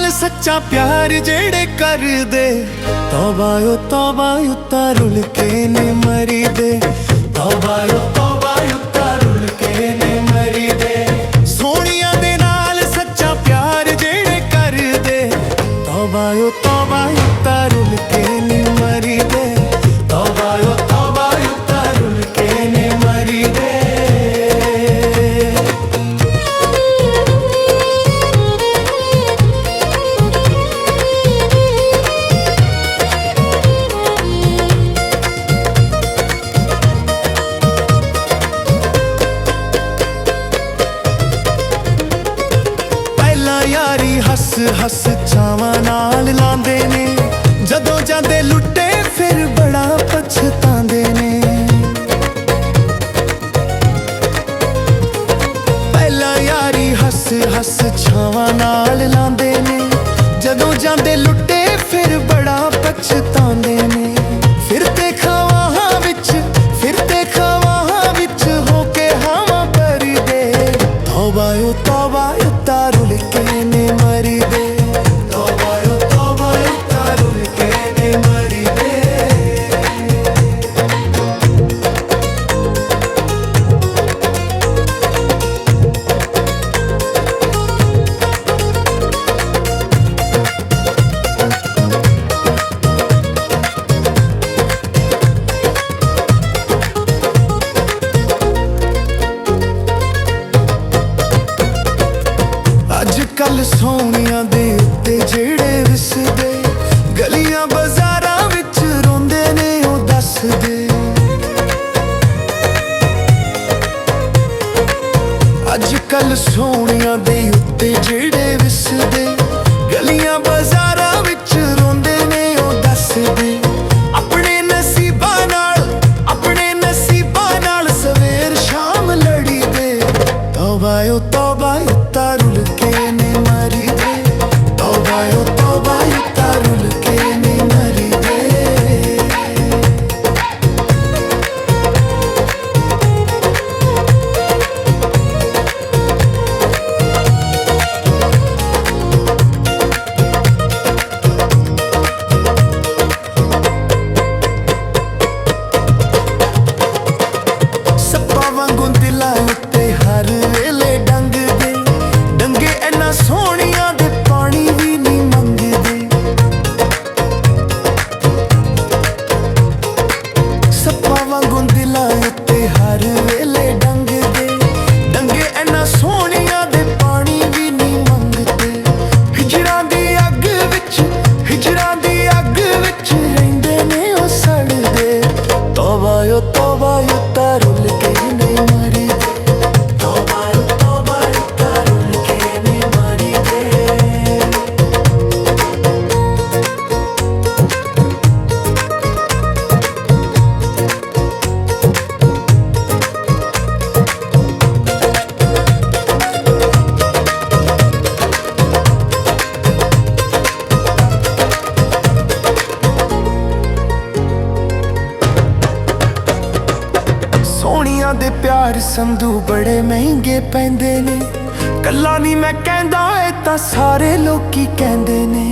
नाल सच्चा प्यार जेड़े कर दे। तौबा उत्ता रुल के ने मरी दे। तौबा उत्ता रुल के ने मरी दे। सोनिया दे नाल सच्चा प्यार जेड़े कर दे। तौबा उत्ता रुल के ने मरी दे। तौबा उत्ता रुल के ने मरी दे। यारी हस हस चावां नाल लांदे ने। जदों जांदे लुट्टे फिर बड़ा पछतांदे ने। पहला यारी हस हस चावां नाल लांदे ने। जदों जांदे लुट्टे फिर बड़ा पछतांदे ने। फिरते खवाहां विच होके हावां भरी दे। तौबा उत्ता रुल के ने मरी दे। तौबा उत्ता रुल के ने मरी दे। अजकल सोनिया दे उत्ते जेड़े विसदे। गलियां बाजारां विच रोंदे ने ओ दसदे। अजकल सोनिया दे उत्ते जेड़े विसदे। गलियां बाजारां विच रोंदे ने ओ दसदे। अपने नसीबां नाल सवेर शाम लड़ी दे। तौबा उत्ता रुल के ने मरी दे। तौबा उत्ता रुल के ने मरी दे। सप्पा वांगू दिलां उत्ते हर वेले डंगदे। डंगे इन्ना सोनिया दे पानी भी नहीं मंगदे। सप्पा वांगू दिलां उत्ते हर वेले डंगदे। डंगे इन्ना सोनिया दे पानी भी नहीं मंगदे। हिजरां दी अग विच रहिंदे ने ओ सड़दे। तौबा उत्ता रुल के ने मरी दे। तौबा उत्ता रुल के ने मरी दे। सोनिया दे प्यार संधू बड़े महंगे पैंदे ने। कल्ला नहीं मैं कहंदा, ए तां सारे लोकी कहंदे ने।